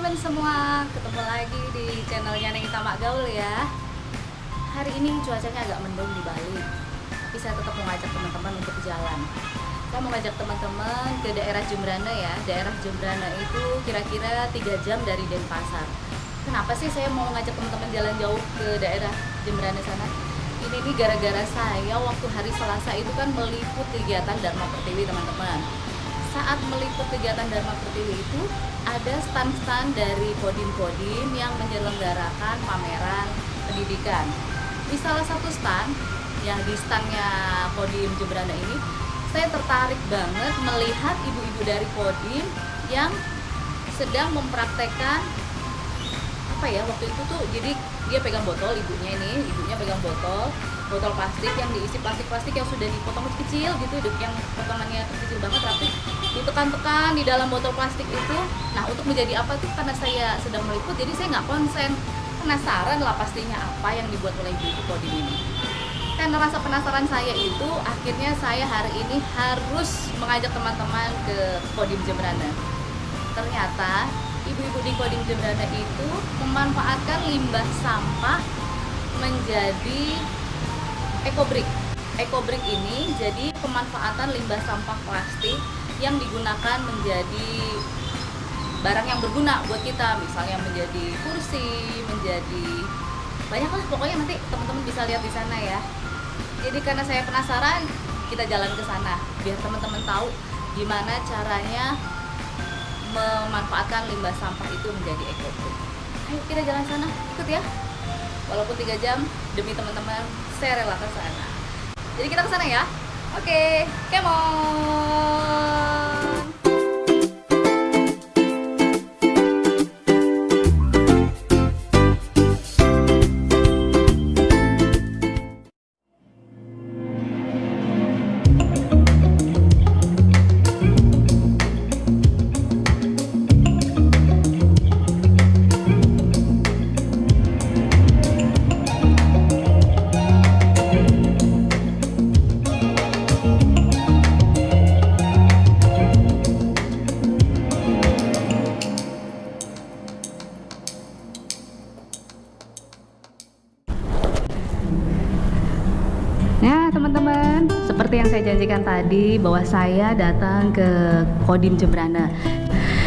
teman-teman semua, ketemu lagi di channelnya Neng Ita Mak Gaul ya. Hari ini cuacanya agak mendung di Bali, tapi saya tetap mau ngajak teman-teman untuk jalan. Saya mau ngajak teman-teman ke daerah Jembrana ya. Daerah Jembrana itu kira-kira 3 jam dari Denpasar. Kenapa sih saya mau ngajak teman-teman jalan jauh ke daerah Jembrana sana? Ini nih gara-gara saya waktu hari Selasa itu kan meliput kegiatan Dharma Pertiwi teman-teman. Saat meliput kegiatan Dharma Pertiwi itu ada stand-stand dari kodim-kodim yang menyelenggarakan pameran pendidikan. Di salah satu stand, yang di standnya Kodim Jembrana ini, saya tertarik banget melihat ibu-ibu dari kodim yang sedang mempraktekkan apa ya waktu itu tuh. Jadi dia pegang botol, ibunya pegang botol plastik yang diisi plastik yang sudah dipotong kecil gitu, yang potongannya kecil banget rapi, ditekan-tekan di dalam botol plastik itu. Nah, untuk menjadi apa tuh, karena saya sedang meliput jadi saya nggak konsen, penasaran lah pastinya apa yang dibuat oleh ibu kodim ini. Karena rasa penasaran saya itu, akhirnya saya hari ini harus mengajak teman-teman ke Kodim Jembrana. Ternyata ibu-ibu di Kodim Jembrana itu memanfaatkan limbah sampah menjadi ekobrik. Ekobrik ini jadi pemanfaatan limbah sampah plastik yang digunakan menjadi barang yang berguna buat kita, misalnya menjadi kursi, menjadi banyak lah pokoknya, nanti teman-teman bisa lihat di sana ya. Jadi karena saya penasaran, kita jalan ke sana biar teman-teman tahu gimana caranya memanfaatkan limbah sampah itu menjadi ekobrik. Ayo kita jalan sana, ikut ya. Walaupun 3 jam, demi teman-teman saya rela ke sana. Jadi kita ke sana ya. Oke, come on. Nah teman-teman, seperti yang saya janjikan tadi bahwa saya datang ke Kodim Jembrana.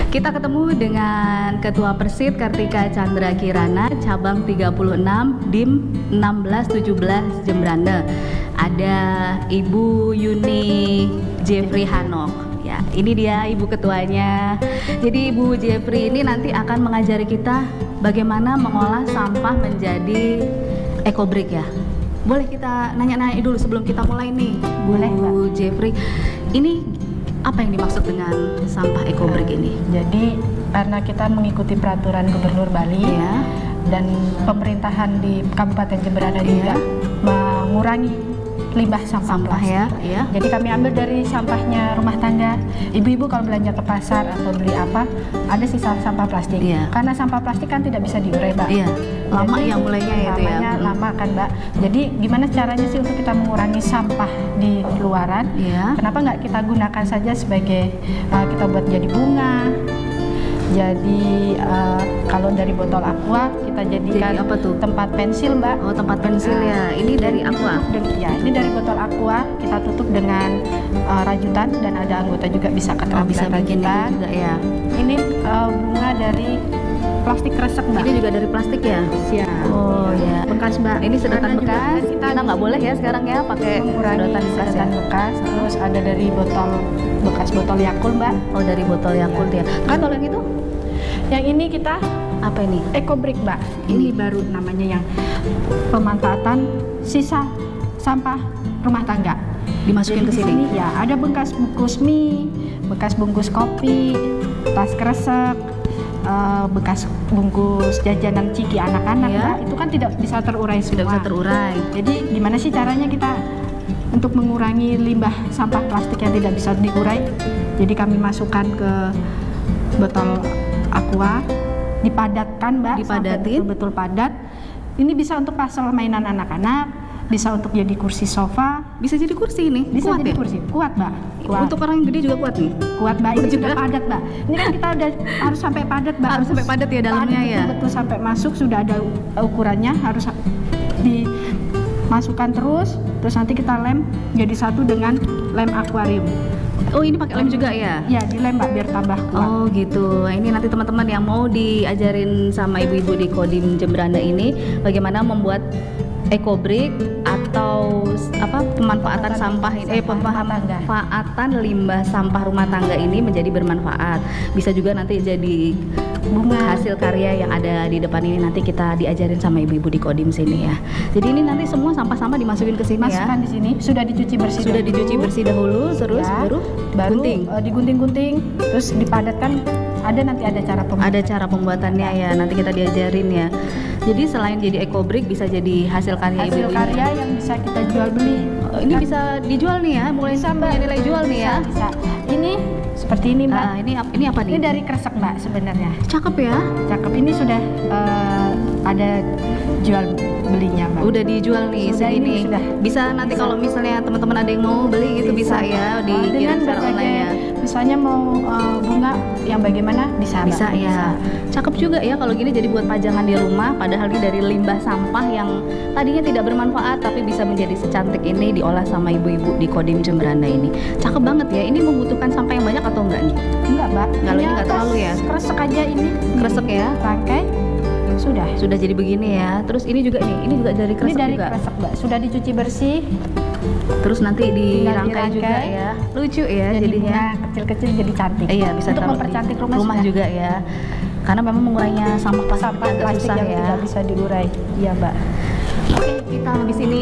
Kita ketemu dengan Ketua Persid Kartika Chandra Kirana, cabang 36, DIM 1617 Jembrana. Ada Ibu Yuni Jeffrey Hanok. Ya, ini dia Ibu Ketuanya. Jadi Ibu Jeffrey ini nanti akan mengajari kita bagaimana mengolah sampah menjadi ekobrik ya. Boleh kita nanya-nanya dulu sebelum kita mulai nih, boleh Bu Jeffrey. Ini apa yang dimaksud dengan sampah ekobrik ini? Jadi karena kita mengikuti peraturan Gubernur Bali Ya. dan pemerintahan di Kabupaten Jembrana juga mengurangi limbah sampah plastik. Ya. Jadi kami ambil dari sampahnya rumah tangga. Ibu-ibu kalau belanja ke pasar atau beli apa, ada sisa sampah plastik. Iya. Karena sampah plastik kan tidak bisa diurai, Mbak. Iya. Lama Jadi, yang mulainya itu ya. lamanya lama kan, Mbak. Jadi gimana caranya sih untuk kita mengurangi sampah di luaran? Iya. Kenapa nggak kita gunakan saja sebagai kita buat jadi bunga? Jadi kalau dari botol aqua kita jadikan Jadi apa tuh? tempat pensil, Mbak. Oh, tempat pensil ya. Ini dari aqua. Ya, ini dari botol aqua kita tutup dengan rajutan dan ada anggota juga bisa Oh, keterampilan bisa bikin itu rajutan. juga ya. Ini bunga dari plastik kresek, Mbak. Ini juga dari plastik ya. Ya. Oh ya. Bekas, Mbak. Ini sedotan Karena juga bekas. kan Kita nggak boleh ya sekarang ya pakai mengurangi sedotan bekas ya. sedotan bekas. Terus ada dari bekas botol Yakult, Mbak. Oh, dari botol Yakult ya. Botol yang itu? Yang ini kita Apa ini? ekobrik, Mbak. Ini baru namanya yang pemanfaatan sisa sampah rumah tangga. Dimasukin ke Jadi di sini. Ya, ada bekas bungkus mie, bekas bungkus kopi, tas kresek, bekas bungkus jajanan ciki anak-anak, Iya. Mbak. Itu kan tidak bisa terurai Sudah semua. bisa terurai. Jadi gimana sih caranya kita untuk mengurangi limbah sampah plastik yang tidak bisa diurai? Jadi kami masukkan ke botol aqua, dipadatkan, Mbak, sampai Dipadatin. betul-betul padat. Ini bisa untuk pasal mainan anak-anak, bisa untuk jadi kursi sofa, Bisa jadi kursi ini. bisa Kuat jadi ya? kursi. Kuat, Mbak. kuat. Untuk orang yang gede juga kuat nih. Kuat Mbak, ini sudah padat Mbak. Ini kan kita udah harus sampai padat Mbak. Harus sampai padat ya dalamnya padat, ya. Betul sampai masuk sudah ada ukurannya, harus dimasukkan terus nanti kita lem jadi satu dengan lem akuarium. Oh ini pakai lem juga ya? Ya dilem Mbak biar tambah kuat. Oh gitu. Ini nanti teman-teman yang mau diajarin sama ibu-ibu di Kodim Jemberana ini bagaimana membuat eco-brick atau apa pemanfaatan sampah ini pemanfaatan limbah sampah rumah tangga ini menjadi bermanfaat. Bisa juga nanti jadi bunga hasil karya yang ada di depan ini, nanti kita diajarin sama ibu-ibu di Kodim sini ya. Jadi ini nanti semua sampah-sampah dimasukin ke sini ya. Masukkan di sini, sudah dicuci bersih. Sudah dicuci bersih dahulu, terus ya, baru gunting. Digunting-gunting, terus dipadatkan. Nanti ada cara pembuatan. Ada cara pembuatannya ya, nanti kita diajarin ya. Jadi selain jadi eco-brick bisa jadi hasil karya hasil ibu-ibu. karya yang bisa kita jual beli. Ini bisa dijual nih ya, mulai punya nilai jual nih ya. Bisa. Ini seperti ini Mbak. Ini apa nih? Ini dari kresek Mbak sebenarnya. Cakep ya. Cakep, ini sudah ada jual belinya Mbak. Udah dijual nih Sudah, segini. ini sudah. Bisa nanti kalau misalnya teman-teman ada yang mau beli gitu bisa ya dengan dikirim secara online ya. Misalnya mau bunga yang bagaimana bisa Mbak. Bisa ya. Cakep juga ya kalau gini, jadi buat pajangan di rumah, padahal ini dari limbah sampah yang tadinya tidak bermanfaat tapi bisa menjadi secantik ini diolah sama ibu-ibu di Kodim Jemberana ini. Cakep banget ya. Ini membutuhkan sampah yang banyak atau enggak nih? Enggak Mbak. Kalau ini enggak terlalu ya. Kresek aja ini. Kresek ya. Rangkai. Sudah jadi begini ya. Terus ini juga nih, ini juga dari kresek ini dari juga. kresek Mbak. Sudah dicuci bersih. Terus nanti dirangkai juga ya. Lucu ya jadi jadinya. bunga kecil-kecil jadi cantik. Iya, bisa untuk taruh mempercantik di rumah sudah. juga ya. Karena memang mengurainya sampah plastik agak plastik susah yang ya. tidak bisa diurai. Iya Mbak. Oke, kita habis ini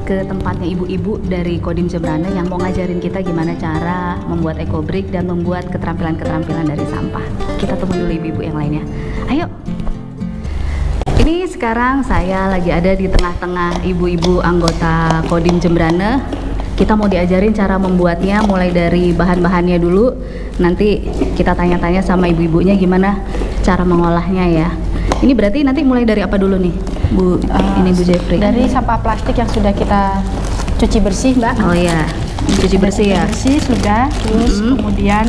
ke tempatnya ibu-ibu dari Kodim Jemberana yang mau ngajarin kita gimana cara membuat eco-brick dan membuat keterampilan-keterampilan dari sampah. Kita temu dulu ibu-ibu yang lainnya. Ayo. Ini sekarang saya lagi ada di tengah-tengah ibu-ibu anggota Kodim Jemberana. Kita mau diajarin cara membuatnya mulai dari bahan-bahannya dulu. Nanti kita tanya-tanya sama ibu-ibunya gimana cara mengolahnya ya. Ini berarti nanti mulai dari apa dulu nih, Bu? Ini Bu Jeffrey. Dari sampah plastik yang sudah kita cuci bersih, Mbak. Oh iya, cuci bersih ya. Bersih sudah, terus kemudian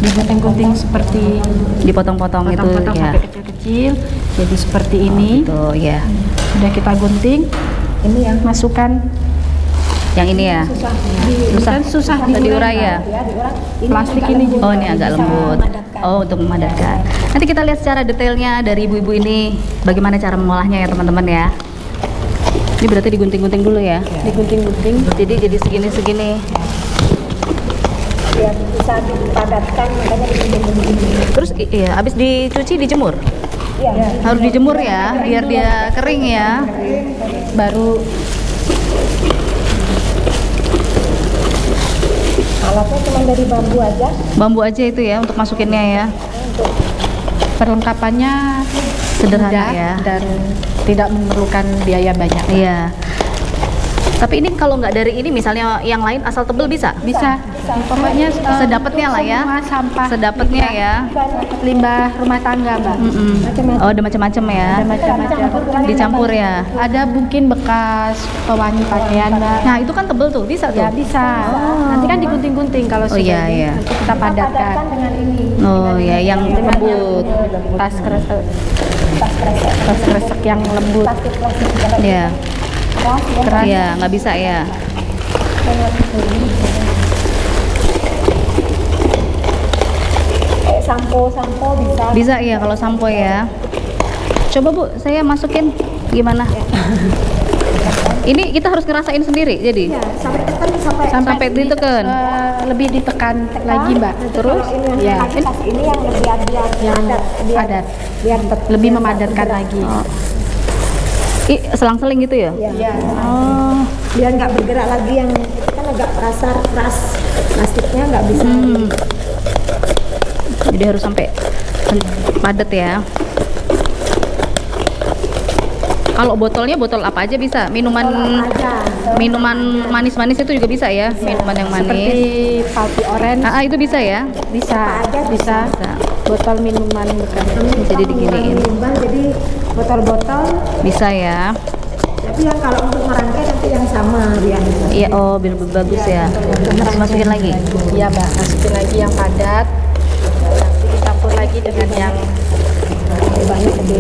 digunting-gunting seperti Dipotong-potong itu potong-potong ya. sampai kecil-kecil. Jadi seperti ini. Tuh ya. Sudah kita gunting. Ini yang masukkan. Yang ini ya. Susah diurai ya. Plastik ini juga. Oh ini agak lembut. Oh untuk memadatkan. Nanti kita lihat secara detailnya dari ibu-ibu ini bagaimana cara mengolahnya ya teman-teman ya. Ini berarti digunting-gunting dulu ya. Digunting-gunting. Jadi segini-segini. Biar bisa dipadatkan, makanya digunting-gunting. Terus iya, habis dicuci dijemur. Iya. Harus dijemur ya, biar dia kering ya. Baru alatnya cuma dari bambu aja. Bambu aja itu ya untuk masukinnya ya. Perlengkapannya Sederhana mudah ya. dan tidak memerlukan biaya banyak. Iya. Tapi ini kalau nggak dari ini misalnya yang lain asal tebel bisa? Bisa. Pokoknya Sedapatnya lah ya. semua sampah Sedapatnya ya. limbah rumah tangga, Mbak. Oh, ada macam-macam ya. Ada macam-macam. Dicampur ya. Ada mungkin bekas pewangi pakaian, Mbak. Nah, itu kan tebel tuh, bisa tuh. Ya bisa. Nanti kan digunting-gunting kalau Oh, sudah iya, ini, iya. nanti kita padatkan dengan ini. Oh ya, yang lembut. Tas kresek. Tas kresek yang lembut. Ya. Keras. Iya, nggak bisa ya. Sampo bisa. Bisa ya kalau sampo ya. Coba Bu, saya masukin gimana? Ini kita harus ngerasain sendiri jadi. Sampai ditekan. Lebih ditekan lagi, Mbak. Terus ya. Ini yang lebih Padat. biar Lebih memadatkan lagi. Oh. Selang-seling gitu ya? Iya. Oh. biar nggak bergerak lagi, yang itu kan agak keras plastiknya nggak bisa. Jadi harus sampai padat ya. Kalau botolnya botol apa aja bisa? Minuman manis-manis itu juga bisa ya? Minuman yang manis. Seperti Palpi Orange. Itu bisa ya? Bisa. Bisa. Botol minuman bukan. Jadi diginiin. Limbah, jadi botol-botol Bisa ya. Tapi yang kalau untuk merangkai nanti yang sama biar. Iya, oh biar bagus ya. Terus masukin lagi. Iya mbak, masukin lagi yang padat, nanti dicampur lagi dengan yang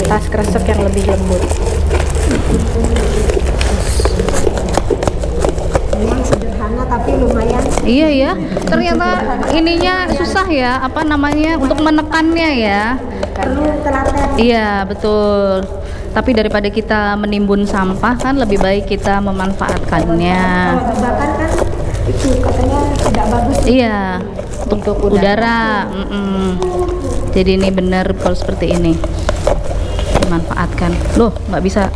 tas kresek yang lebih lembut. Memang sederhana tapi lumayan. Iya ya, ternyata ininya susah ya, apa namanya, untuk menekannya ya. Perlu telaten. Iya betul. Tapi daripada kita menimbun sampah kan lebih baik kita memanfaatkannya. Kalau dibakar kan itu katanya tidak bagus. Iya, untuk udara. Jadi ini benar kalau seperti ini dimanfaatkan. Loh, nggak bisa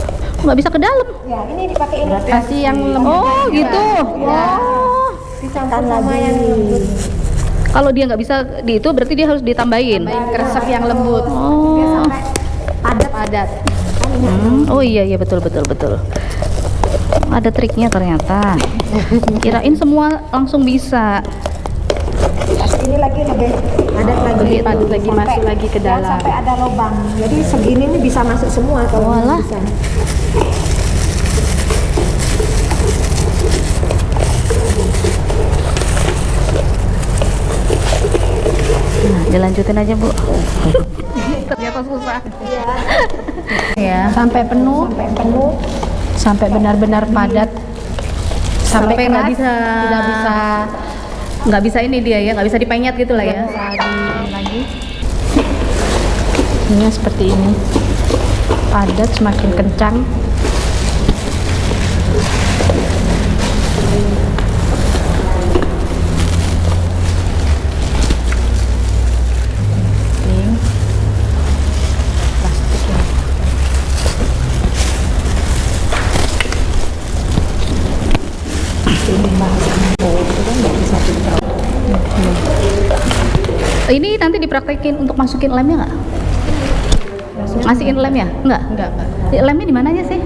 ke dalam. Ya, ini dipakai ini. Kasih yang lembut. Oh gitu. Oh, Dicampur sama yang lembut. Kalau dia nggak bisa di itu berarti dia harus ditambahin. kresek yang lembut. Oh. Padat. Oh iya betul. Ada triknya ternyata. Kirain semua langsung bisa. Ini lagi lebih padat lagi. Lebih padat lagi, masuk lagi ke dalam. Sampai ada lubang. Jadi segini ini bisa masuk semua kalau Walah. bisa. Nah, dilanjutin aja Bu. Ternyata susah. Ya. Sampai penuh, sampai benar-benar padat, Sampai nggak keras, bisa nggak bisa ini dia ya, nggak bisa dipenyet gitu lah ya. bisa di lagi. Ini seperti ini, padat semakin kencang. Ini nanti dipraktekin untuk masukin lemnya nggak? Masukin lemnya? Nggak? Enggak, Mbak. Lemnya di mana aja sih?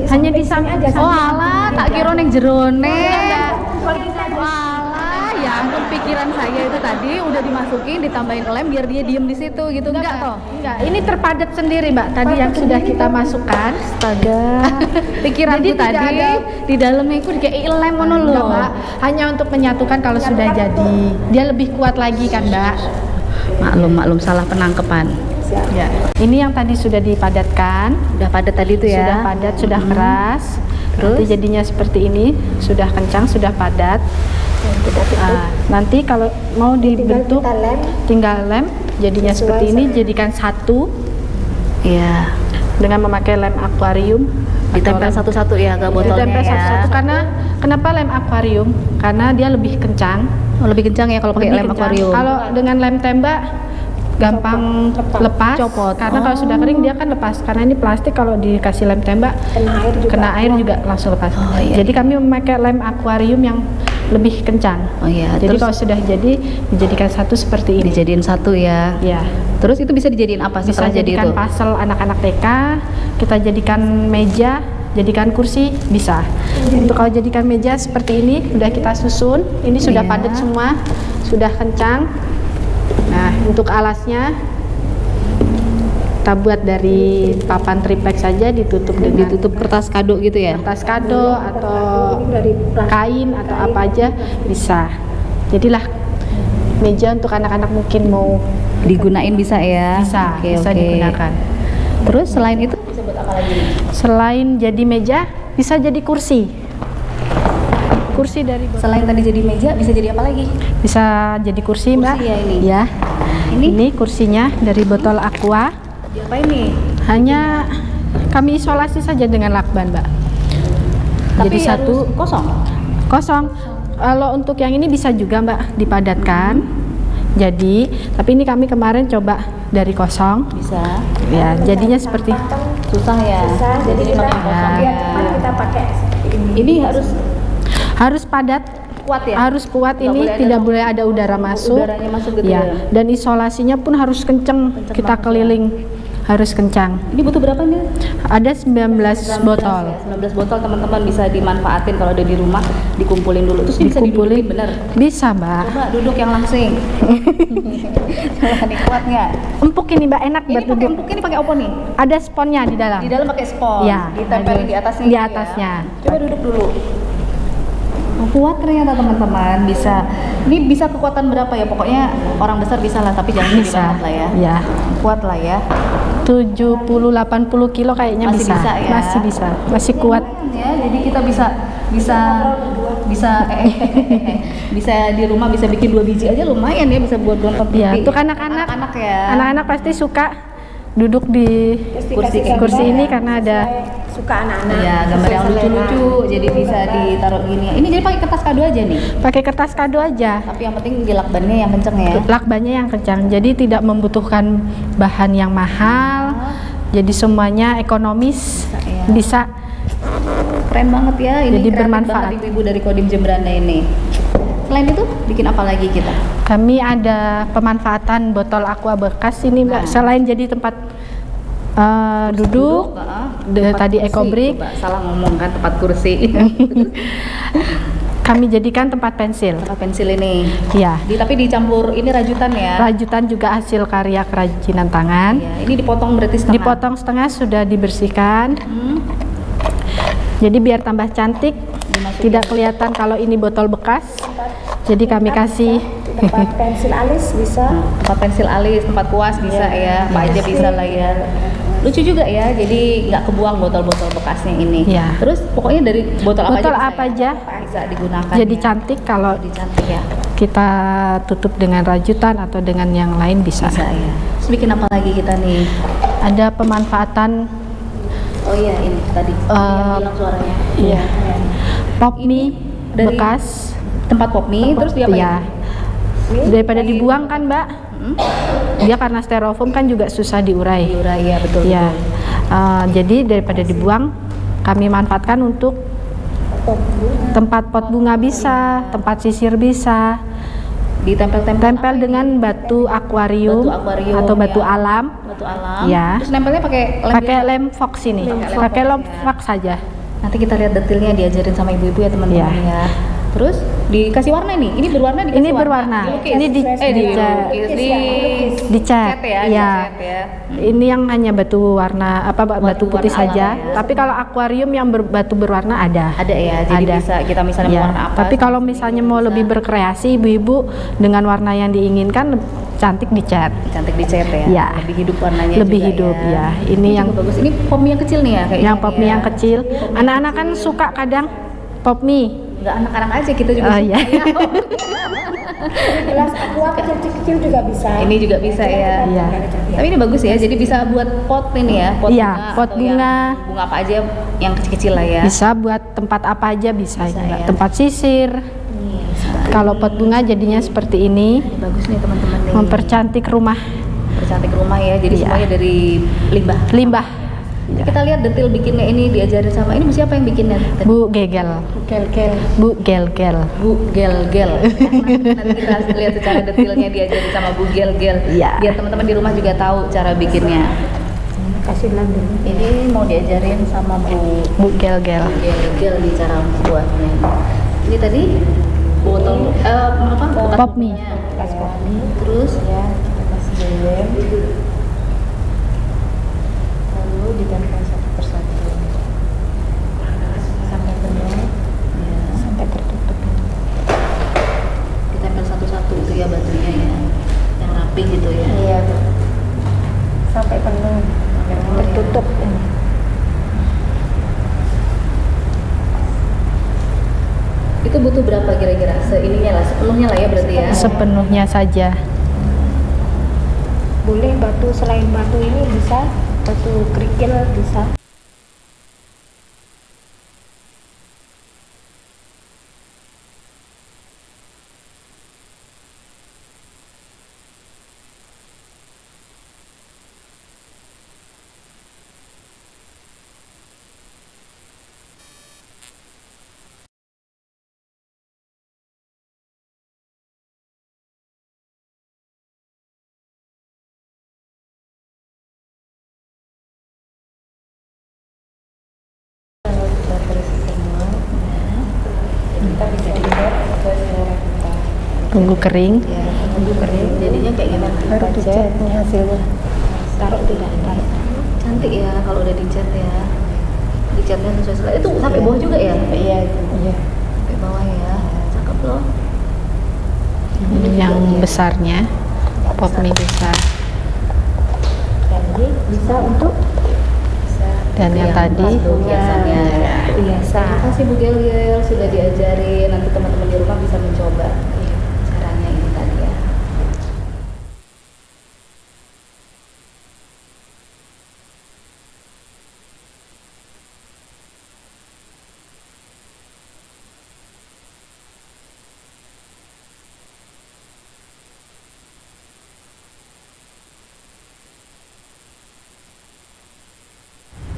Hanya di samping aja. Oh alah, tak kira neng jerone. Alah, ya ampun pikiran saya itu tadi udah dimasukin, ditambahin lem biar dia diem di situ gitu. Enggak toh? Enggak, ini terpadat sendiri Mbak. Tadi yang sudah kita masukkan. Astaga. Pikiranku Jadi tidak tadi ada- di dalamnya itu kayak lem ngono Enggak, loh. Mbak. Hanya untuk menyatukan kalau sudah jadi. Dia lebih kuat lagi kan Mbak. Maklum salah penangkepan. Ya. Ini yang tadi sudah dipadatkan. Udah padat tadi tuh ya. Sudah padat, sudah keras. Terus? Nanti jadinya seperti ini, sudah kencang, sudah padat. Nanti kalau mau dibentuk, kita lem. tinggal lem. Jadinya seperti ini, jadikan satu Iya. dengan memakai lem akuarium. Ditempel Atau lem- satu-satu ya ke botolnya ditempel ya. satu-satu. Karena kenapa lem akuarium? Karena dia lebih kencang. Oh, lebih kencang ya kalau pakai Lebih lem kencang. akuarium. Kalau dengan lem tembak gampang lepas. Copot. Karena kalau sudah kering dia kan lepas. Karena ini plastik, kalau dikasih lem tembak Kena air juga. langsung lepas. Oh, iya, Jadi kami memakai lem akuarium yang lebih kencang. Oh iya, Jadi terus kalau sudah jadi dijadikan satu seperti ini. dijadiin satu ya. Ya. Terus itu bisa dijadiin apa Bisa setelah jadi jadikan itu? pasel anak-anak TK, kita jadikan meja, jadikan kursi, bisa. Untuk kalau jadikan meja seperti ini, udah kita susun. Ini sudah Iya. padat semua, sudah kencang. Nah, untuk alasnya kita buat dari papan triplex saja, ditutup dengan Ditutup kertas kado gitu ya. kertas kado atau kain atau apa aja bisa. Jadilah meja untuk anak-anak mungkin mau Digunain bisa ya. bisa Oke, bisa oke. digunakan. Terus selain itu bisa buat apa lagi? Selain jadi meja, bisa jadi kursi. Kursi dari Selain tadi jadi meja bisa jadi apa lagi? bisa jadi kursi, Mbak. ya ini. Ya. Ini? Ini kursinya dari botol aqua. Apa ini? Hanya kami isolasi saja dengan lakban, Mbak. Jadi Tapi satu harus kosong. kosong. Kalau untuk yang ini bisa juga, Mbak, dipadatkan. Jadi, tapi ini kami kemarin coba dari kosong. Bisa. Ya, jadinya seperti Susah ya. Jadi kita dimakan kosong biar ya. cepat kita pakai Ini harus padat, kuat ya. harus kuat. Nggak Ini boleh ada tidak boleh ada udara masuk. Udaranya masuk gitu Ya, ya. dan isolasinya pun harus kenceng. Kenceng Kita banget keliling harus kencang. Ini butuh berapa nih? Ada 19 botol. Ya, 19 botol teman-teman, bisa dimanfaatin kalau ada di rumah, dikumpulin dulu. Terus ini bisa Dikumpulin. didudukin bener. Bisa, Mbak. Coba duduk yang langsing. Coba nih, kuat nggak? Empuk ini, Mbak, enak Ini buat pakai duduk. empuk, ini pakai apa nih? Ada sponnya di dalam. Di dalam pakai spons. Iya, Ditempelin ada di atasnya. di gitu ya. atasnya. Coba duduk dulu. Oh, kuat ternyata teman-teman, bisa. Ini bisa kekuatan berapa ya? Pokoknya orang besar bisa lah, tapi jangan tinggi Bisa. banget lah ya. Ya. Kuat lah ya. 70-80 kilo kayaknya Masih bisa ya? Masih bisa. Masih kuat. Ya, jadi kita bisa bisa di rumah bisa bikin 2 biji aja lumayan ya, bisa buat nonton TV. Ya, untuk anak-anak. Anak-anak ya. Anak-anak pasti suka duduk di kursi ini karena ada suka anak-anak. Ya, gambar yang lucu-lucu, jadi bisa ditaruh gini. Ini jadi pakai kertas kado aja nih. pakai kertas kado aja. Tapi yang penting di lakbannya yang kenceng ya. Lakbannya yang kencang, jadi tidak membutuhkan bahan yang mahal. Jadi semuanya ekonomis, Iya. bisa. Keren banget ya, ini Jadi kreatif bermanfaat. banget ibu dari Kodim Jembrana ini. Selain itu bikin apa lagi kita? Kami ada pemanfaatan botol aqua bekas ini, Mbak. Selain jadi tempat duduk, Tempat tadi kursi. ekobrik, Coba, salah ngomong kan, tempat kursi. kami jadikan tempat pensil. Tempat pensil ini. Ya, Tapi dicampur ini rajutan ya. rajutan juga hasil karya kerajinan tangan. Ya, ini dipotong berarti setengah. Dipotong setengah, sudah dibersihkan. Hmm, Jadi biar tambah cantik, dimasukin. tidak kelihatan kalau ini botol bekas. Jadi kami kasih Tempat pensil alis bisa. Tempat pensil alis, tempat kuas bisa ya, apa aja bisa lah ya. Lucu juga ya, jadi nggak kebuang botol-botol bekasnya ini. Ya. Terus pokoknya dari botol apa botol aja apa bisa, aja. ya? Bisa digunakan. Jadi ya. cantik kalau Jadi cantik ya. kita tutup dengan rajutan atau dengan yang lain bisa. Bisa ya. Terus bikin apa lagi kita nih? Ada pemanfaatan Oh iya, ini tadi yang hilang suaranya. iya, pop mie dari- bekas. Tempat pop mie, terus dia apa Iya. Daripada dibuang kan, Mbak. Hmm? Dia karena styrofoam kan juga susah diurai. Diurai ya, betul. Ya. betul. Jadi daripada dibuang, kami manfaatkan untuk tempat pot bunga bisa, tempat sisir bisa, Ditempel-tempel tempel dengan batu akuarium, Batu akuarium, atau batu ya. alam. batu alam. Ya. Terus nempelnya pakai lem Pakai biasa? lem fox ini, pakai lem fox saja. Nanti kita lihat detailnya, diajarin sama ibu-ibu ya teman-teman Iya. ya. Terus dikasih warna nih. Ini berwarna dikasih Ini berwarna. Dilukis. Ini dicat. dicat ya, Iya. dicat ya. Ini yang hanya batu warna batu putih warna saja. alam ya. Tapi kalau akuarium yang batu berwarna ada. Ada ya. Jadi Ada. bisa kita misalnya mau Ya. warna apa. Tapi kalau sama misalnya sini mau bisa. lebih berkreasi, ibu-ibu dengan warna yang diinginkan cantik dicat. cantik dicat ya. Ya. Lebih hidup warnanya Lebih juga hidup, ya. ya. Ini yang juga bagus. Ini pop mie yang kecil nih ya kayaknya. yang pop mie ya. yang kecil. Anak-anak kan suka kadang pop mie. Enggak anak-anak aja, kita juga Oh, suka. iya. Gelas aqua kecil-kecil juga bisa. Ini juga bisa ya. Iya. Tapi ini bagus ya. Jadi bisa buat pot ini ya, pot Iya, bunga pot atau bunga. yang bunga apa aja yang kecil-kecil lah ya. Bisa buat tempat apa aja bisa, Bisa, ini, Mbak. ya. Tempat sisir. Nih, Kalau pot bunga jadinya seperti ini, bagus nih teman-teman nih. mempercantik rumah. Percantik rumah ya. Jadi Iya. semuanya dari limbah. Limbah. Kita lihat detail bikinnya ini, diajarin sama ini siapa yang bikinnya? Bu Gegel. Kel-kel. Bu Gel-gel. Bu Gel-Gel. Nanti kita lihat secara detailnya diajarin sama Bu Gel-Gel. Iya. Biar teman-teman di rumah juga tahu cara bikinnya. Kasih lem dulu. Ini mau diajarin sama Bu Gel-gel. Gel-Gel di cara membuatnya. Ini tadi botol apa? Bekas Pop mie. kopinya. Bekas pop mie. Terus Ya, kasih lem. Lalu ditempel satu persatu. Sampai penuh. ya, Sampai tertutup. ditempel satu-satu itu ya batunya ya. Yang rapi gitu ya. Iya. Sampai penuh. Tertutup ini. Itu butuh berapa kira-kira? Seininya lah, sepenuhnya lah ya berarti ya. Sepenuhnya saja. Boleh batu selain batu ini bisa batu kerikil bisa. Tunggu kering. Ya, tunggu kering. Jadinya kayak gimana? Baru dicat nih hasilnya. Taruh tidak taruh. Cantik ya kalau udah dicat ya. Dicatnya sesuai selera. Itu sampai bawah juga ya? Iya, iya. Sampai bawah ya. Cakep loh. Yang besarnya, pot mie besar. Jadi bisa untuk Dan yang tadi hiasannya. biasa. Terima kasih Bu Gel sudah diajarin. Nanti teman-teman di rumah bisa mencoba caranya ini tadi ya.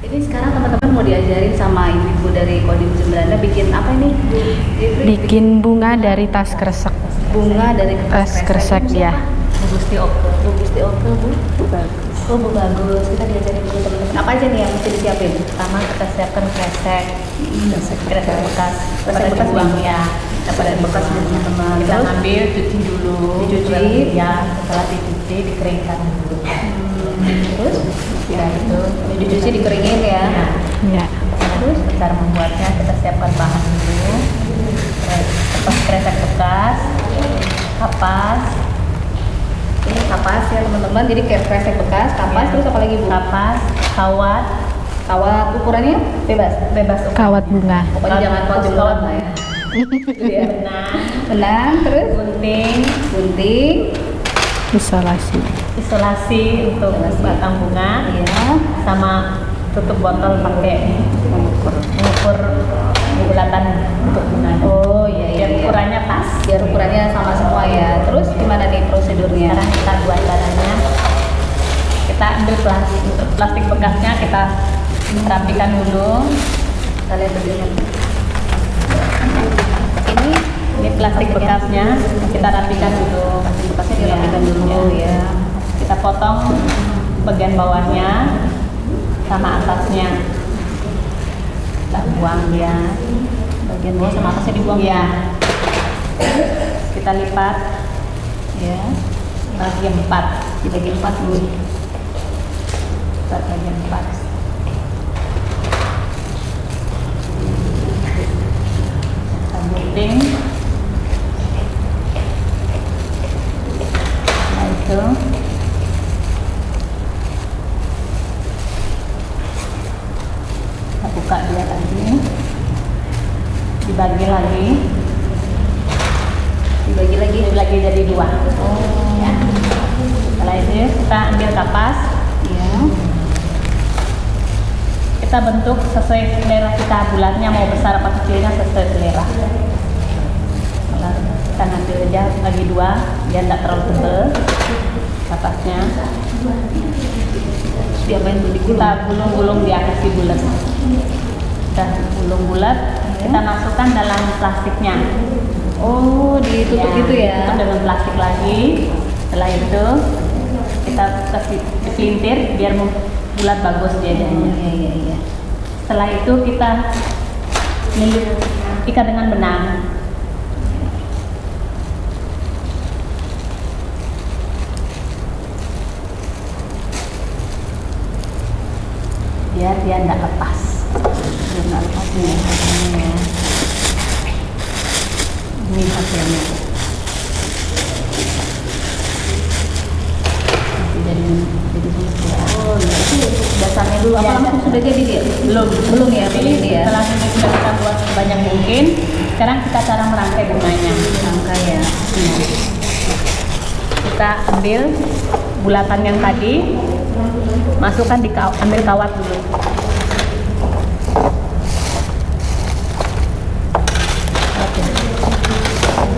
Ini sekarang teman-teman mau diajarin sama ibu-ibu dari Kodim 9 bikin apa ini? Bu? bikin bunga dari tas kresek. Bunga dari Tas kresek ya. Bu Gusti Oke. Bu Gusti Oke, Bu. Bagus. Oh, Bu bagus. Kita diajarin dulu teman-teman. Apa aja nih yang mesti disiapin? Pertama kita siapkan kresek bekas Kresek bekas buang nih? ya. Dapat dari bekas nih teman-teman. Kita Terus ambil, cuci dulu. Dicuci. Ya, setelah dicuci dikeringkan dulu. terus Ya itu. dicuci dikeringin ya. Ya. Terus cara membuatnya kita siapkan bahan dulu. Kresek bekas, kapas, Ini kapas ya teman-teman. Jadi kayak kresek bekas, kapas, Ya. terus apa lagi Bu? kapas, kawat, Kawat ukurannya bebas. bebas Kawat bunga. Pokoknya jangan kawat jenggolan lah ya. Gitu ya. Benang, terus gunting, gunting, Isolasi. isolasi untuk batang bunga, ya, sama tutup botol pakai mengukur bulatan untuk bunga. oh iya iya. Biar iya. ukurannya pas. Biar ukurannya sama semua ya. Terus gimana nih prosedurnya? Sekarang kita buat caranya. Kita ambil plastik bekasnya, kita rapikan dulu. Kita lihat begini. Ini plastik bekasnya, kita rapikan dulu. Plastik bekasnya dirapikan Iya, dulu iya. ya. Kita potong bagian bawahnya sama atasnya. Kita buang ya. Bagian bawah sama atasnya dibuang Iya. Kita lipat ya. bagi 4. Dibagi 4 dulu. Lipat bagi 4. Kita gunting. Nah itu. Kita buka dia lagi. Dibagi lagi. Dibagi lagi. Jadi 2. Ya. Setelah itu kita ambil kapas, Ya. kita bentuk sesuai selera kita, bulatnya mau besar apa kecilnya sesuai selera. Nah, kita ngambil aja bagi 2 biar tidak terlalu tebal kapasnya. Diapain Bu? Kita gulung-gulung dia kasih bulat. Kita gulung bulat, kita masukkan dalam plastiknya. Oh, ditutup gitu ya. Tutup dengan plastik lagi. Setelah itu kita kasih pelintir biar bulat bagus dia jadinya. Iya iya iya. Setelah itu kita ikat dengan benang. Biar dia tidak lepas. Biar nggak lepas nih ya hasilnya ya. Ini hasilnya. Jadi semua ya. Oh iya, itu untuk dasarnya dulu. Apa Ya, langsung sudah jadi dia? Belum ya, belum ini ya. Setelah ini sudah kita buat sebanyak mungkin. Sekarang kita cara merangkai bunganya. Rangkai ya. Kita ambil bulatan yang tadi, masukkan ambil kawat dulu.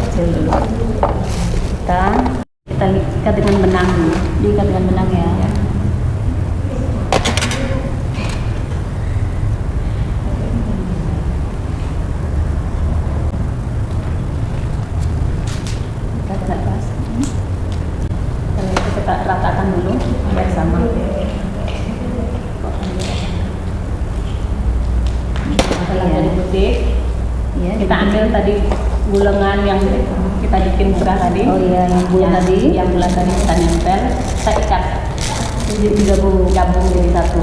Kecil dulu. Kita ikat dengan benang dulu. Diikat dengan benang ya. Kita tidak pas. Setelah itu kita ratakan dulu biar sama. Setelah Iya. jadi putih, Iya, kita ambil tadi gulengan yang kita bikin buka tadi. Oh iya, yang bulat tadi. Yang bulat tadi kita nempel, kita ikat. Jadi gabung jadi satu.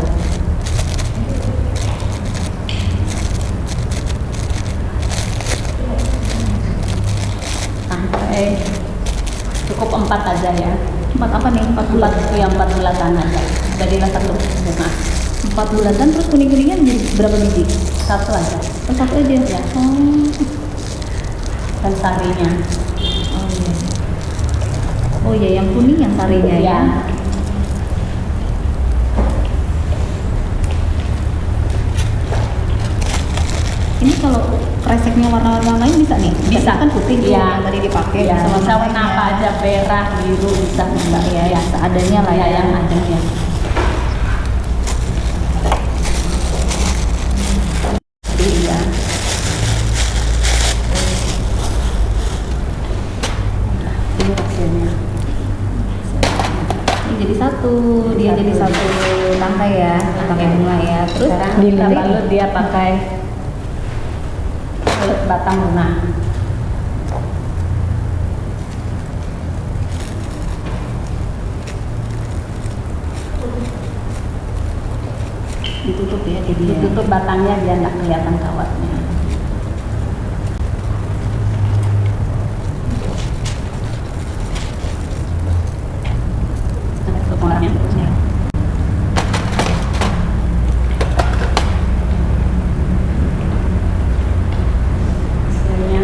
Sampai cukup 4 aja ya. 4 apa nih? 4 bulat. Iya, 4 bulatan aja. Jadilah satu bunga. 4 bulatan, terus kuning-kuningan jadi berapa biji? Satu aja. Oh, satu aja. Ya. Oh. Dan sarinya. Oh iya. Oh iya, yang kuning yang sarinya ya. Ya. Ini kalau kreseknya warna-warna lain bisa nih? Bisa. Kan putih tuh Iya. yang tadi dipakai. Ya, sama bisa warna apa aja, merah, biru, bisa enggak ya, ya. Seadanya lah Ya, ya. yang ada ya. Iya. Ini hasilnya. Ini jadi satu, dia Satu. jadi satu tangkai ya, pakai bunga ya. Terus Sekarang Di kita lidi. balut dia pakai balut batang bunga. ditutup ya, jadi ya. Ditutup batangnya biar nggak kelihatan kawatnya. Ada kepalanya. Hasilnya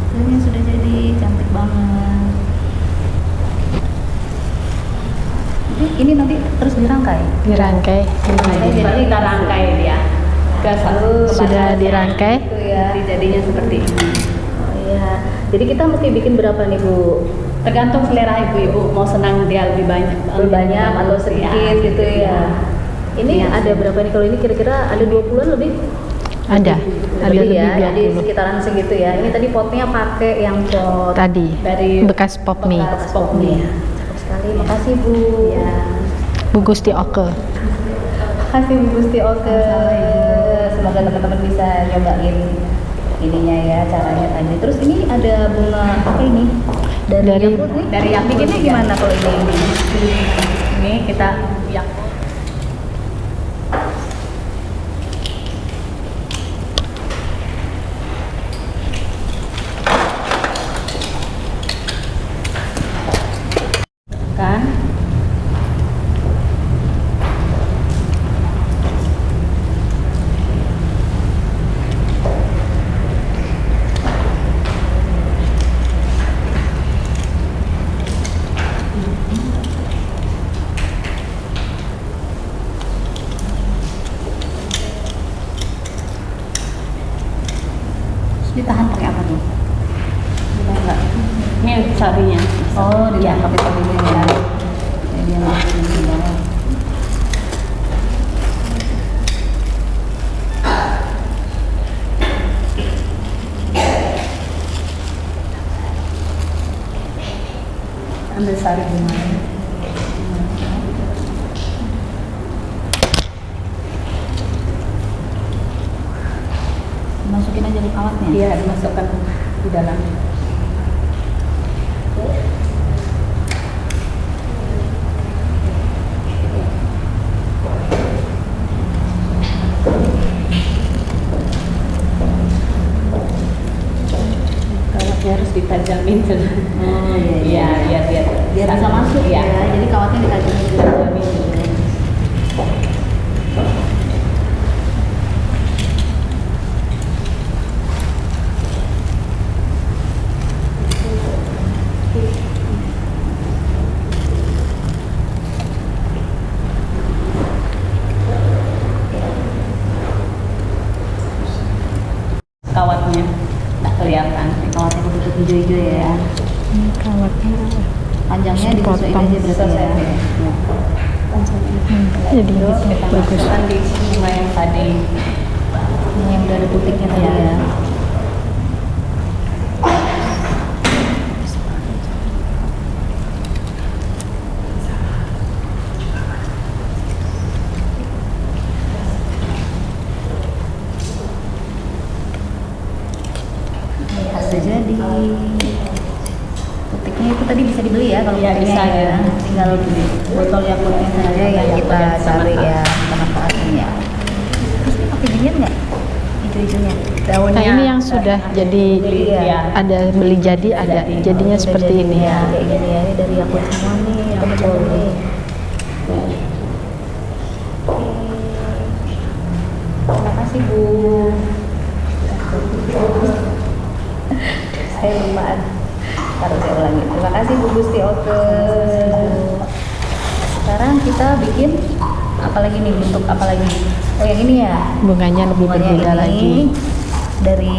Hasilnya sudah jadi cantik banget. Ini nanti terus dirangkai. Dirangkai. jadi kita rangkai dia ke satu Sudah dirangkai. Itu ya. Jadi jadinya seperti ini. Oh iya. Jadi kita mesti bikin berapa nih Bu? Tergantung selera ibu-ibu mau senang dia lebih banyak, Lebih banyak atau sedikit gitu ya. Ini Iya. ada berapa nih kalau ini kira-kira ada 20-an lebih? Ada Lebih ya, lebih jadi 20. sekitaran segitu ya. Ini tadi potnya pakai yang pot Tadi Dari bekas pop mie. bekas pop mie. Cakep sekali. Makasih Bu. Ya. Bu Gusti Oke. Makasih Bu Gusti Oke. Semoga teman-teman bisa nyobain ininya ya, caranya tadi. Terus ini ada bunga apa ini? Dari Dari- Yakult nih. dari Yakult Bikinnya juga. gimana kalau ini? Ini kita yang kan Terus ditahan pakai apa tuh? enggak. Ini sarinya. Oh, Iya. ditahan pakai tadinya ya. Jadi dia masukin ke bawah. Ambil sari bunga. Masukin aja di kawatnya. Iya, dimasukkan di dalam. Kawatnya harus ditajamin dulu. Oh iya. Iya, Biar bisa masuk Iya. ya. Jadi kawatnya ditajamin dulu. Ditajamin dulu. Kawatnya nggak kelihatan. Kawatnya ditutup hijau-hijau ya. Ini kawatnya Panjangnya disesuaikan Dipotong. aja berarti ya. jadi Terus kita bagus. masukkan di bunga yang tadi. Ini yang udah ada putiknya tadi Iya. ya. Ini sudah jadi. kalau Ya bisa putihnya ya, tinggal beli botol yang putih saja yang kita cari ya manfaatnya ya. Terus ini pakai ginian nggak? Hijau-hijaunya. Daunnya. Nah ini yang sudah jadi Iya. ada beli jadi ada jadinya seperti ini ya. Kayak gini ya, ini dari aku semua nih, teman-teman nih. Terima kasih Bu. Saya lupa. Taruh saya ulangi. Terima kasih Bu Gusti Oke. Sekarang kita bikin apa lagi nih, bentuk apa lagi? Oh yang ini ya, Bunganya lebih bunganya berbeda ini lagi. dari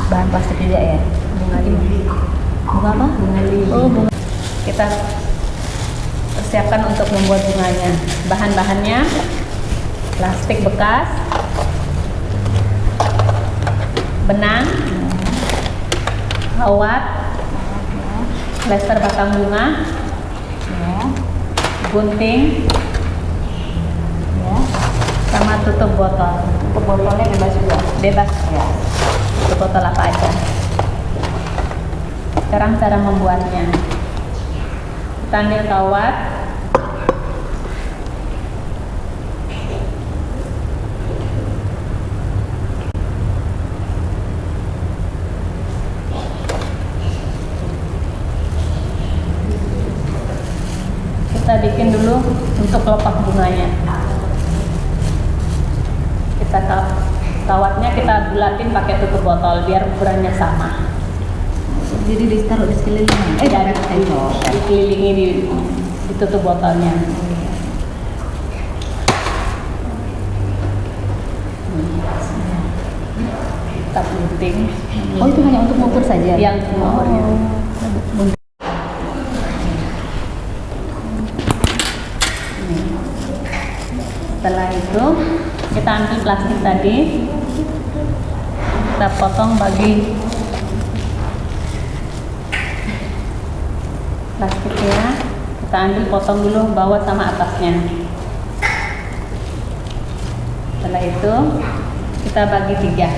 bahan plastik juga ya. Bunga lili. Bunga apa? Bunga lili. Oh bunga. Kita persiapkan untuk membuat bunganya. Bahan-bahannya plastik bekas, benang, kawat, plester batang bunga, Ya. gunting, Ya. sama tutup botol. Untuk botolnya bebas juga. Bebas ya. Tutup botol apa aja. Sekarang cara membuatnya. Kita ambil kawat, kita bikin dulu untuk kelopak bunganya. Kawatnya kita bulatin pakai tutup botol biar ukurannya sama. Jadi ditaruh di sekelilingnya. Jadi dikelilingi ditutup botolnya. Kita gunting. Oh itu hanya untuk mengukur saja? Yang umurnya. Setelah itu kita ambil plastik tadi, kita potong bagi plastiknya, kita ambil potong dulu bawah sama atasnya. Setelah itu kita bagi 3.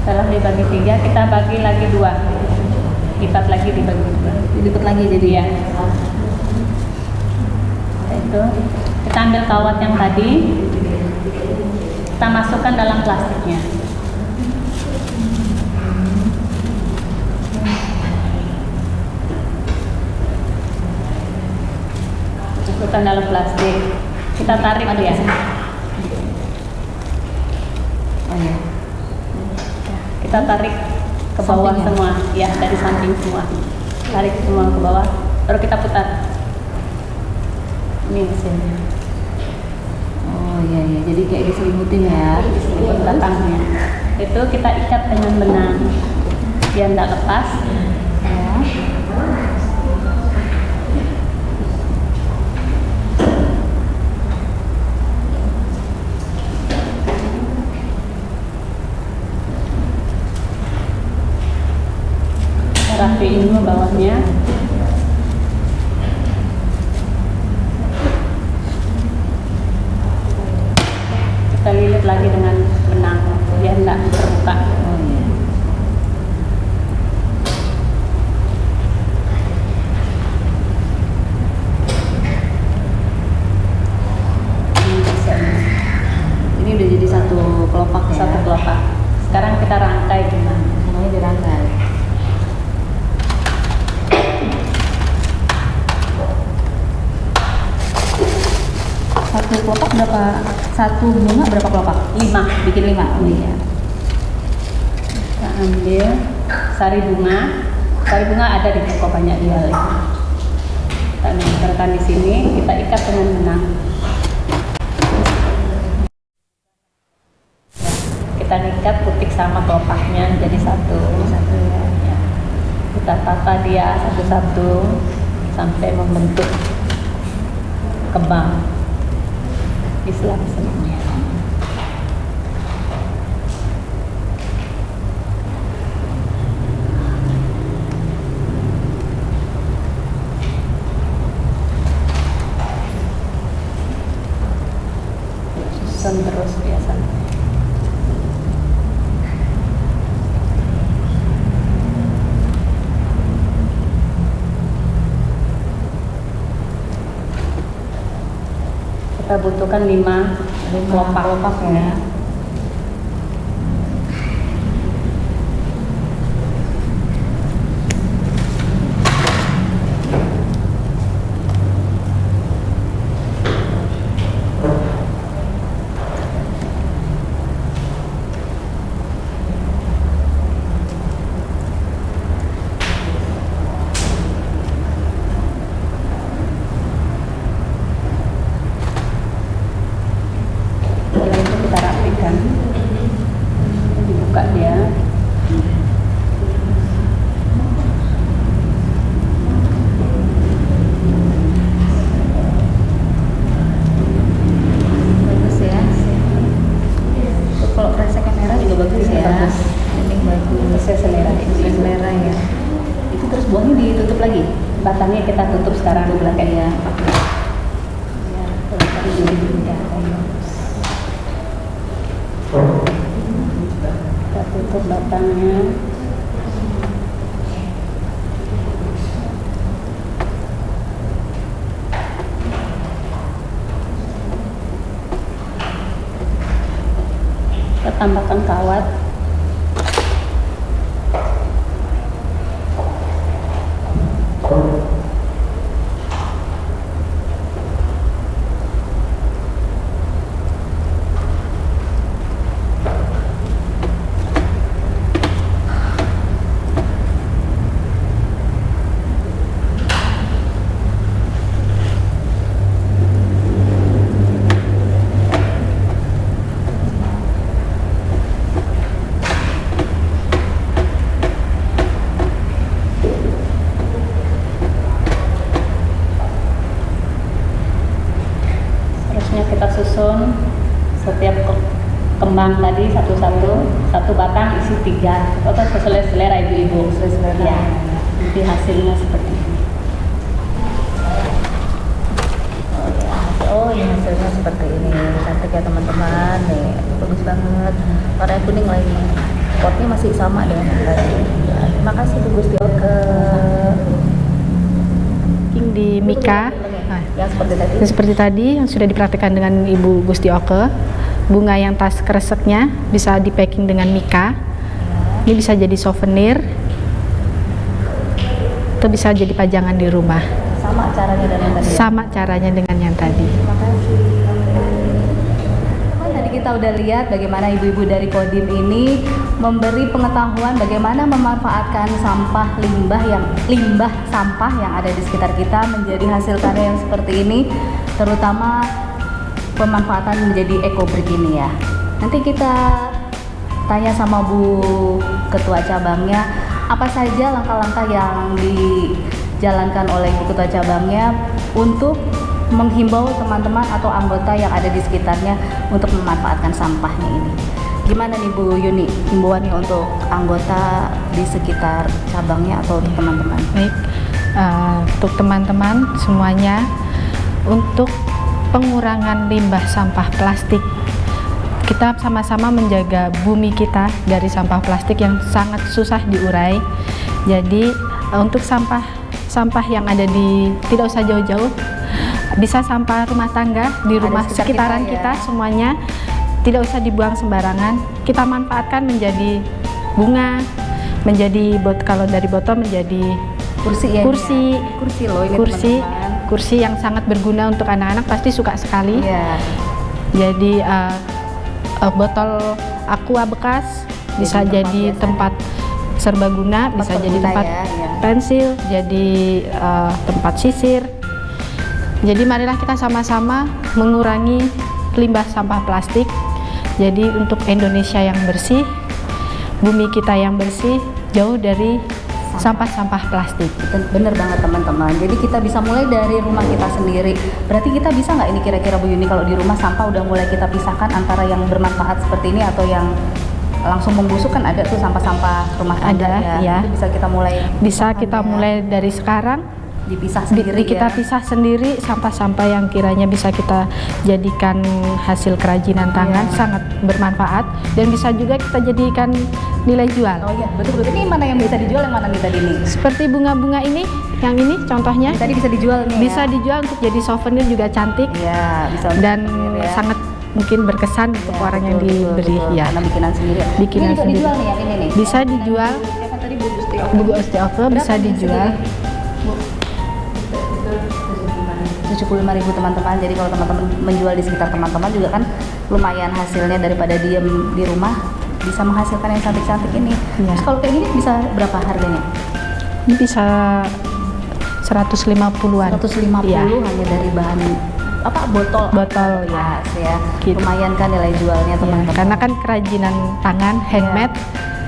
Setelah dibagi 3, kita bagi lagi 2. Lipat lagi dibagi 2. Dilipat lagi jadi Ya. Itu kita ambil kawat yang tadi, kita masukkan dalam plastiknya. Masukkan dalam plastik. Kita tarik dia. Oh ya. Kita tarik ke bawah Sampingnya? semua, ya dari samping semua. Tarik semua ke bawah, baru kita putar. Ini mesinnya. Oh iya iya. Jadi kayak diselimutin ya. Di belakangnya. Itu kita ikat dengan benang biar tidak lepas. Ya. Kita rapiin dulu bawahnya. Kita lilit lagi dengan benang biar tidak terbuka. Oh iya. Ini bisa. Ini udah jadi satu kelopak ya. Satu kelopak. Sekarang kita rangkai gimana? Semuanya dirangkai. Satu kelopak berapa? Satu bunga berapa kelopak? 5. Bikin 5. Oh iya. Kita ambil sari bunga. Sari bunga ada di toko banyak jual. Kita nempelkan di sini, kita ikat dengan benang. Kita ikat putik sama kelopaknya jadi satu. Satu ya. Ya. Kita tata dia satu-satu sampai membentuk kembang Islam semuanya. kita butuhkan 5 kelopak ya. Setelah itu kita rapikan, dibuka dia. Bagus ya. Tuh, kalau kresek merah juga bagus ya. Bagus. Ini bagus. Sesuai selera. Sesuai selera ya. Itu terus buahnya ditutup lagi. Batangnya kita tutup sekarang dulu ya. Ya, kalau tadi juga ya. Kita tutup batangnya. Kita tambahkan kawat. Seterusnya kita susun setiap kembang tadi satu batang isi 3. Atau sesuai selera ibu-ibu. Sesuai selera. Ya, nanti hasilnya seperti ini. Oh, ini hasilnya seperti ini. Cantik ya teman-teman. Nih, bagus banget. Warna kuning lagi. Potnya masih sama dengan yang tadi. Ya, terima kasih Bu Gusti Oke. Di Mika. Yang seperti tadi. Dan seperti tadi yang sudah diperhatikan dengan Ibu Gusti Oke, bunga yang tas kreseknya bisa di packing dengan Mika. Ini bisa jadi souvenir atau bisa jadi pajangan di rumah. Sama caranya dengan yang tadi. Ya? Sama caranya dengan yang tadi. Terima kasih. Tadi kita udah lihat bagaimana ibu-ibu dari Kodim ini memberi pengetahuan bagaimana memanfaatkan limbah sampah yang ada di sekitar kita menjadi hasil karya yang seperti ini, terutama pemanfaatan menjadi eco-brick ini ya. Nanti kita tanya sama Bu Ketua Cabangnya apa saja langkah-langkah yang dijalankan oleh Bu Ketua Cabangnya untuk menghimbau teman-teman atau anggota yang ada di sekitarnya untuk memanfaatkan sampahnya ini. Gimana nih Bu Yuni, himbauannya untuk anggota di sekitar cabangnya atau untuk teman-teman? Baik, untuk teman-teman semuanya, untuk pengurangan limbah sampah plastik, kita sama-sama menjaga bumi kita dari sampah plastik yang sangat susah diurai. Jadi untuk sampah yang ada tidak usah jauh-jauh, bisa sampah rumah tangga di rumah sekitaran kita semuanya, tidak usah dibuang sembarangan. Kita manfaatkan menjadi bunga, menjadi kalau dari botol menjadi Kursi ya? kursi Loh ini teman-teman. kursi yang sangat berguna untuk anak-anak, pasti suka sekali. Iya. Jadi botol aqua bekas bisa jadi tempat serbaguna, bisa jadi tempat pensil, jadi tempat sisir. Jadi marilah kita sama-sama mengurangi limbah sampah plastik. Jadi untuk Indonesia yang bersih, bumi kita yang bersih, jauh dari sampah-sampah plastik. Bener banget teman-teman. Jadi kita bisa mulai dari rumah kita sendiri. Berarti kita bisa nggak ini kira-kira Bu Yuni, kalau di rumah sampah udah mulai kita pisahkan antara yang bermanfaat seperti ini atau yang langsung membusuk, kan ada tuh sampah-sampah rumah tangga Ada, ya. Itu bisa kita mulai. Bisa kita mulai dari sekarang dipisah sendiri kita ya. pisah sendiri sampah-sampah yang kiranya bisa kita jadikan hasil kerajinan tangan, Iya. sangat bermanfaat dan bisa juga kita jadikan nilai jual. Oh iya, betul. Ini mana yang bisa dijual, yang mana nih tadi nih? Seperti bunga-bunga ini, yang ini contohnya Ini tadi bisa dijual nih. bisa ya? dijual untuk jadi souvenir juga cantik Iya, bisa untuk dan souvenir ya. sangat mungkin berkesan untuk Ya, orang yang betul, diberi betul. ya. Karena bikinan sendiri. Bikinan ini juga sendiri. dijual nih yang ini nih. Bisa dijual. Siapa tadi Bu Gusti Oke? Buku osteoke bisa dijual. 75.000 teman-teman. Jadi kalau teman-teman menjual di sekitar teman-teman juga kan lumayan hasilnya daripada diem di rumah, bisa menghasilkan yang cantik-cantik ini. Iya. Terus kalau kayak gini bisa berapa harganya? Ini bisa 150-an. 150 Iya. hanya dari bahan apa botol Ya. ya. Gitu. Lumayan kan nilai jualnya Ya, teman-teman. karena kan kerajinan tangan handmade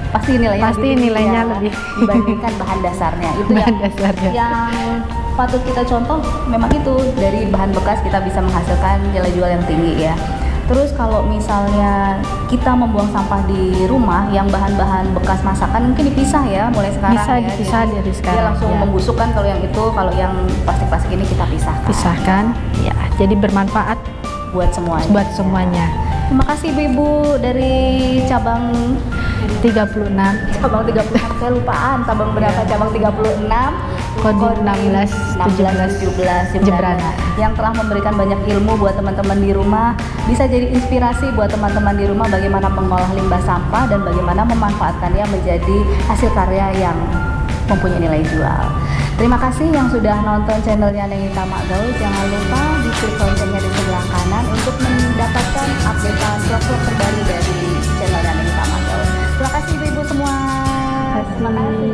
Pasti nilainya Pasti tinggi nilainya ya, lebih. dibandingkan bahan dasarnya. Itu bahan yang dasarnya. yang patut kita contoh memang itu, dari bahan bekas kita bisa menghasilkan nilai jual yang tinggi ya. Terus kalau misalnya kita membuang sampah di rumah yang bahan-bahan bekas masakan mungkin dipisah ya mulai sekarang Bisa ya. dipisah Jadi dari dia sekarang, langsung ya. membusuk kan kalau yang itu, kalau yang plastik-plastik ini kita pisahkan. Pisahkan, ya. Jadi bermanfaat Buat semuanya. buat semuanya. Terima kasih Ibu dari cabang 36 cabang 36, saya lupaan cabang berapa, cabang 36 Kodim 16 17 Jembrana. yang telah memberikan banyak ilmu buat teman-teman di rumah, bisa jadi inspirasi buat teman-teman di rumah bagaimana mengolah limbah sampah dan bagaimana memanfaatkannya menjadi hasil karya yang mempunyai nilai jual. Terima kasih yang sudah nonton channelnya Neng Tamak Gaul. Jangan lupa diklik loncengnya di sebelah kanan untuk mendapatkan updatean vlog-vlog terbaru dari channelnya Neng Tamak Gaul. Terima kasih ibu-ibu semua. Terima kasih.